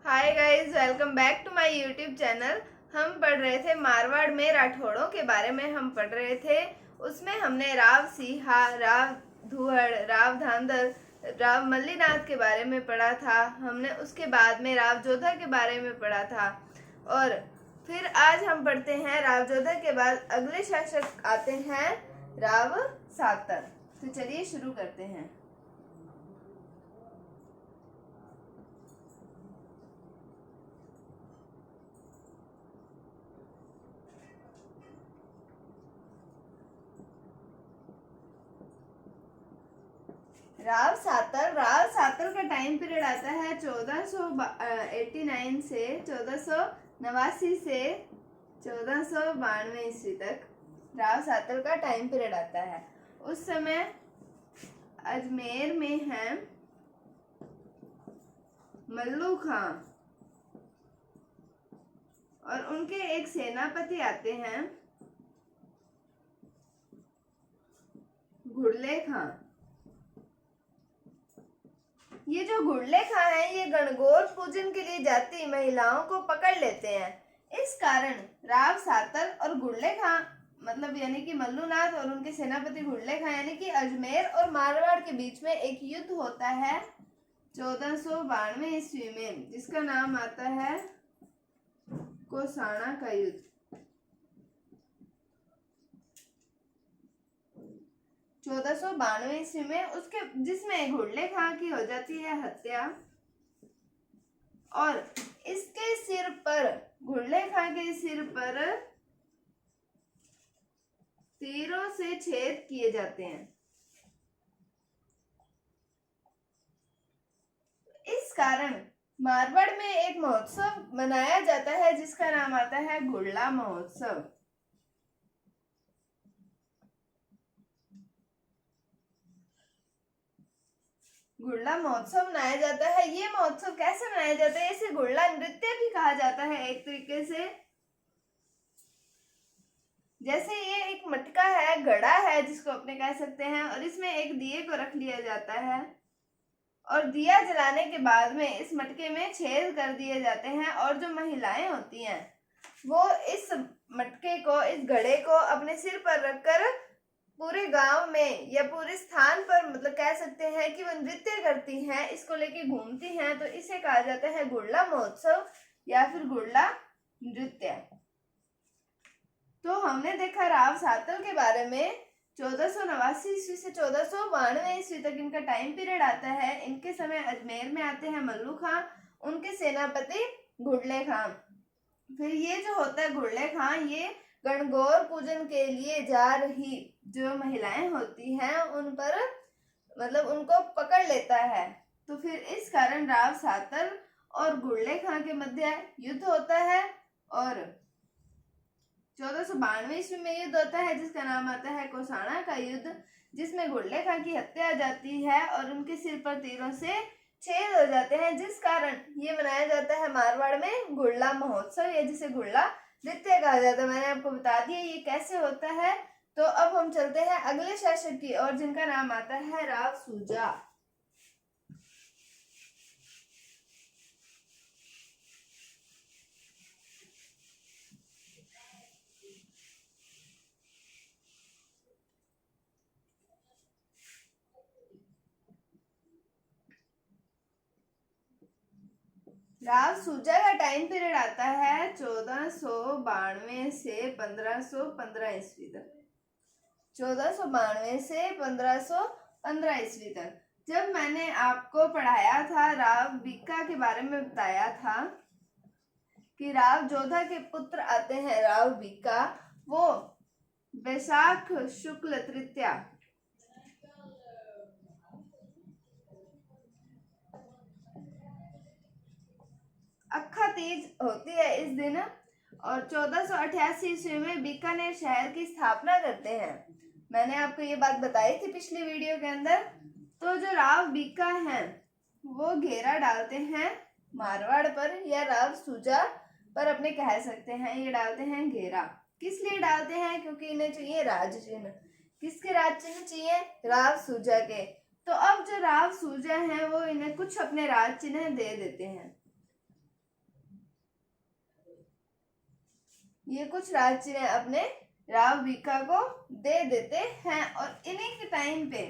Hi guys, welcome back to my YouTube channel. हम पढ़ रहे थे मारवाड़ में राठौड़ों के बारे में। हम पढ़ रहे थे, उसमें हमने राव सीहा, राव धुहड़, राव धांधर, राव मल्लीनाथ के बारे में पढ़ा था। हमने उसके बाद में राव जोधा के बारे में पढ़ा था। और फिर आज हम पढ़ते हैं राव जोधा के बाद अगले शासक आते हैं राव सातर। तो चलिए शुरू करते हैं। राव सातर का टाइम पीरियड आता है 1489 से 1489 से 1492 ईस्वी तक। राव सातर का टाइम पीरियड आता है। उस समय अजमेर में है मल्लू खां और उनके एक सेनापति आते हैं घुड़ले खां। ये जो घुड़ले खां है, ये गणगौर पूजन के लिए जाती महिलाओं को पकड़ लेते हैं। इस कारण राव सातर और घुड़ले खां मतलब यानी कि मल्लूनाथ और उनके सेनापति घुड़ले खां यानी कि अजमेर और मारवाड़ के बीच में एक युद्ध होता है 1492 ईस्वी में, जिसका नाम आता है कोसाणा का युद्ध। 1492 ईस्वी में उसके जिसमें घुड़ले खां की हो जाती है हत्या और इसके सिर पर, घुड़ले खां के सिर पर तीरों से छेद किए जाते हैं। इस कारण मारवाड़ में एक महोत्सव मनाया जाता है जिसका नाम आता है घुड़ला महोत्सव। घुड़ला महोत्सव मनाया जाता है। ये महोत्सव कैसे मनाया जाता है? इसे घुड़ला नृत्य भी कहा जाता है एक तरीके से। जैसे ये एक मटका है, घड़ा है जिसको अपने कह सकते हैं, और इसमें एक दिए को रख लिया जाता है और दिया जलाने के बाद में इस मटके में छेद कर दिए जाते हैं और जो महिलाएं होती हैं वो इस मटके को, इस घड़े को अपने सिर पर रखकर पूरे गांव में या पूरे स्थान पर मतलब कह सकते हैं कि वो नृत्य करती हैं, इसको लेके घूमती हैं। तो इसे कहा जाता है घुड़ला महोत्सव या फिर घुड़ला नृत्य। तो हमने देखा राव सातर के बारे में। 1489 ईस्वी से 1492 ईस्वी तक इनका टाइम पीरियड आता है। इनके समय अजमेर में आते हैं मल्लू खां, उनके सेनापति घुड़ले खां। फिर ये जो होता है घुड़ले खां, ये गणगौर पूजन के लिए जा रही जो महिलाएं होती हैं उन पर मतलब उनको पकड़ लेता है। तो फिर इस कारण राव सातर और घुड़ले खां के मध्य युद्ध होता है और 1492 ईस्वी में युद्ध होता है जिसका नाम आता है कोसाणा का युद्ध, जिसमें घुड़ले खां की हत्या हो जाती है और उनके सिर पर तीरों से छेद हो जाते हैं, जिस कारण ये मनाया जाता है मारवाड़ में घुड़ला महोत्सव या जिसे घुड़ला नृत्य कहा जाता है। मैंने आपको बता दिया ये कैसे होता है। तो अब हम चलते हैं अगले शासक की ओर जिनका नाम आता है राव सूजा। राव सूजा का टाइम पीरियड आता है 1492 से 1515 ईस्वी तक। 1492 से 1515 ईस्वी तक। जब मैंने आपको पढ़ाया था, राव बीका के बारे में बताया था कि राव जोधा के पुत्र आते हैं राव बीका, वो वैशाख शुक्ल तृतीया अक्खा तीज होती है इस दिन और 1488 ईस्वी में बीकानेर शहर की स्थापना करते हैं। मैंने आपको ये बात बताई थी पिछली वीडियो के अंदर। तो जो राव बीका हैं वो घेरा डालते हैं मारवाड़ पर या राव सूजा पर अपने कह सकते हैं, ये डालते हैं घेरा। किस लिए डालते हैं? क्योंकि इन्हें चाहिए राज चिन्ह। किसके राज चिन्ह चाहिए? राव सूजा के। तो अब जो राव सूजा हैं वो इन्हें कुछ अपने राज चिन्ह दे देते हैं। ये कुछ राज चिन्ह अपने राव बीका को दे देते हैं। और इन्हीं के टाइम पे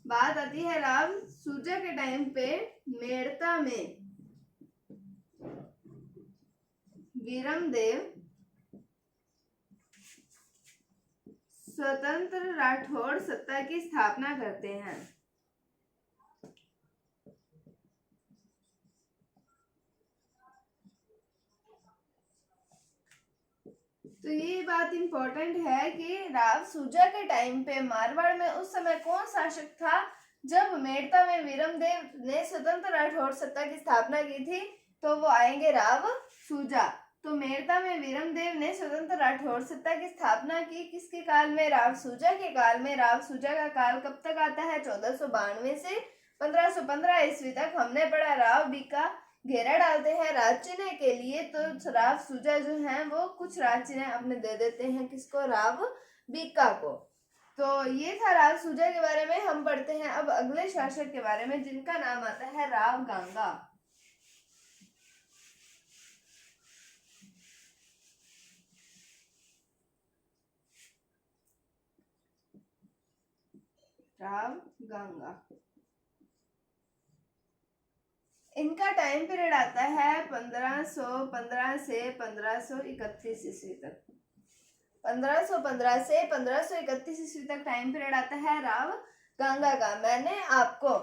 बात आती है राव सूजा के टाइम पे मेड़ता में वीरमदेव स्वतंत्र राठौड़ सत्ता की स्थापना करते हैं। तो ये बात इंपॉर्टेंट है कि राव सूजा के टाइम पे मारवाड़ में उस समय कौन शासक था? जब मेड़ता में वीरमदेव ने स्वतंत्र राठौड़ सत्ता की स्थापना की थी, तो वो आएंगे राव सूजा। तो मेड़ता में वीरमदेव ने स्वतंत्र राठौड़ सत्ता की स्थापना की किसके काल में? राव सूजा के काल में। राव सूजा का काल कब तक आता है? 1492 से 1515 ईस्वी तक। हमने पढ़ा राव बीका घेरा डालते हैं राज चिन्ह के लिए, तो राव सूजा जो है वो कुछ राज चिन्ह अपने दे देते हैं किसको? राव बीका को। तो ये था राव सूजा के बारे में। हम पढ़ते हैं अब अगले शासक के बारे में जिनका नाम आता है राव गांगा। राव गांगा, इनका टाइम पीरियड आता है 1515 से 1531 ईस्वी तक। 1515 से 1531 ईस्वी तक टाइम पीरियड आता है राव गांगा का। मैंने आपको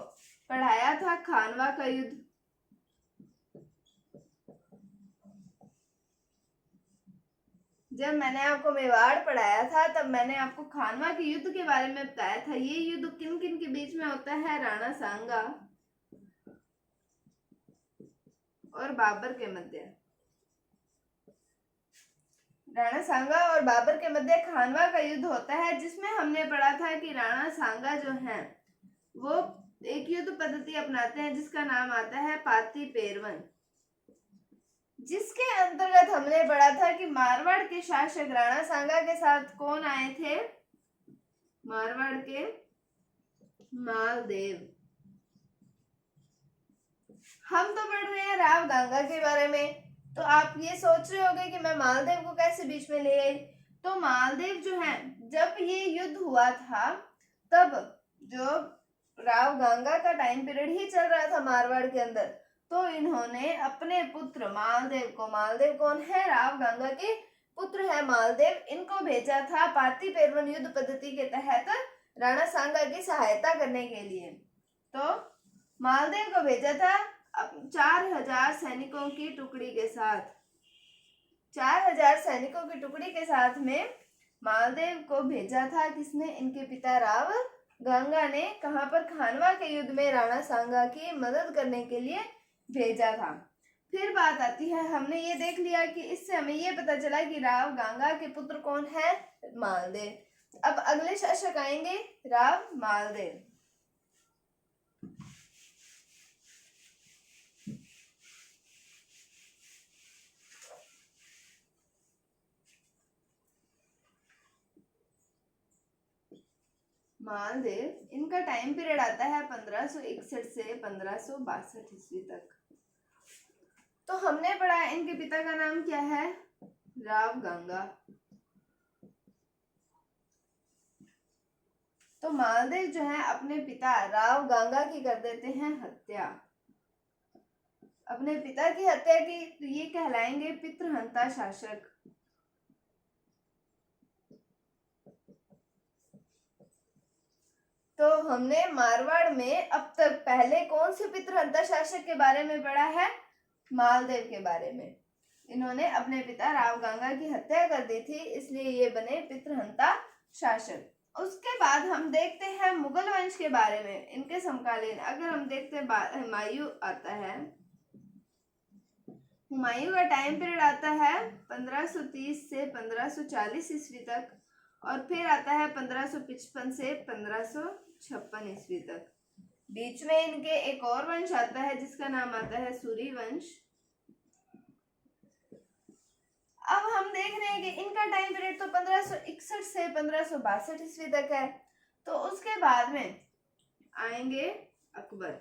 पढ़ाया था खानवा का युद्ध। जब मैंने आपको मेवाड़ पढ़ाया था तब मैंने आपको खानवा के युद्ध के बारे में बताया था। ये युद्ध किन किन के बीच में होता है? राणा सांगा और बाबर के मध्य। राणा सांगा और बाबर के मध्य खानवा का युद्ध होता है, जिसमें हमने पढ़ा था कि राणा सांगा जो है वो एक युद्ध पद्धति अपनाते हैं जिसका नाम आता है पाती पेरवन, जिसके अंतर्गत हमने पढ़ा था कि मारवाड़ के शासक राणा सांगा के साथ कौन आए थे? मारवाड़ के मालदेव। हम तो पढ़ रहे हैं राव गांगा के बारे में, तो आप ये सोच रहे होंगे कि मैं मालदेव को कैसे बीच में ले आई। तो मालदेव जो है, जब ये युद्ध हुआ था तब जो राव गांगा का टाइम पीरियड ही चल रहा था मारवाड़ के अंदर, तो इन्होंने अपने पुत्र मालदेव को, मालदेव कौन है? राव गांगा के पुत्र है मालदेव, इनको भेजा था पाती पेरवन युद्ध पद्धति के तहत राणा सांगा की सहायता करने के लिए। तो मालदेव को भेजा था 4000 सैनिकों की टुकड़ी के साथ। 4000 सैनिकों की टुकड़ी के साथ में मालदेव को भेजा था किसने? इनके पिता राव गांगा ने। कहां पर? खानवा के युद्ध में राणा सांगा की मदद करने के लिए भेजा था। फिर बात आती है, हमने ये देख लिया कि इससे हमें ये पता चला कि राव गांगा के पुत्र कौन है? मालदेव। अब अगले शासक आएंगे राव मालदेव। मालदेव, इनका टाइम पीरियड आता है 1561 से 1562 ईस्वी तक। तो हमने पढ़ा इनके पिता का नाम क्या है? राव गांगा। तो मालदेव जो है अपने पिता राव गांगा की कर देते हैं हत्या। अपने पिता की हत्या की तो ये कहलाएंगे पितृहंता शासक। तो हमने मारवाड़ में अब तक पहले कौन से पितृहंता शासक के बारे में पढ़ा है? मालदेव के बारे में। इन्होंने अपने पिता राव गांगा की हत्या कर दी थी, इसलिए ये बने पितृहंता शासक। उसके बाद हम देखते हैं मुगल वंश के बारे में, इनके समकालीन। अगर हम देखते हैं हुमायूं आता है। हुमायूं का टाइम पीरियड आता है 1530 से 1540 ईस्वी तक, और फिर आता है 1555 से 1556 ईस्वी तक। बीच में इनके एक और वंश आता है जिसका नाम आता है सूरी वंश। अब हम देख रहे हैं कि इनका टाइम पीरियड तो 1561 से 1562 ईस्वी तक है। तो उसके बाद में आएंगे अकबर।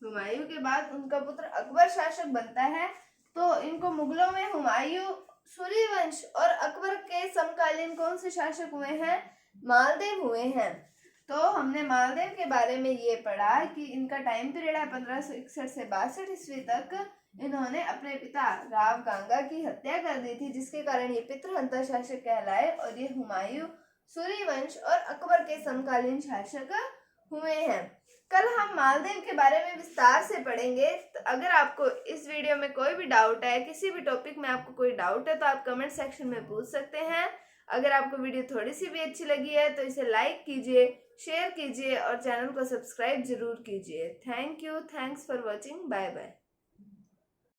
हुमायूं के बाद उनका पुत्र अकबर शासक बनता है। तो इनको मुगलों में हुमायूं सूर्यवंश और अकबर के समकालीन कौन से शासक हुए हैं? मालदेव हुए हैं। तो हमने मालदेव के बारे में ये पढ़ा कि इनका टाइम पीरियड है 1561 से 62 ईस्वी तक। इन्होंने अपने पिता राव गांगा की हत्या कर दी थी, जिसके कारण ये पितृहंता शासक कहलाए और ये हुमायूं, सूर्यवंश और अकबर के समकालीन शासक हुए हैं। कल हम मालदेव के बारे में विस्तार से पढ़ेंगे। तो अगर आपको इस वीडियो में कोई भी डाउट है, किसी भी टॉपिक में आपको कोई डाउट है, तो आप कमेंट सेक्शन में पूछ सकते हैं। अगर आपको वीडियो थोड़ी सी भी अच्छी लगी है तो इसे लाइक कीजिए, शेयर कीजिए और चैनल को सब्सक्राइब जरूर कीजिए। Thank you, thanks for watching, bye bye.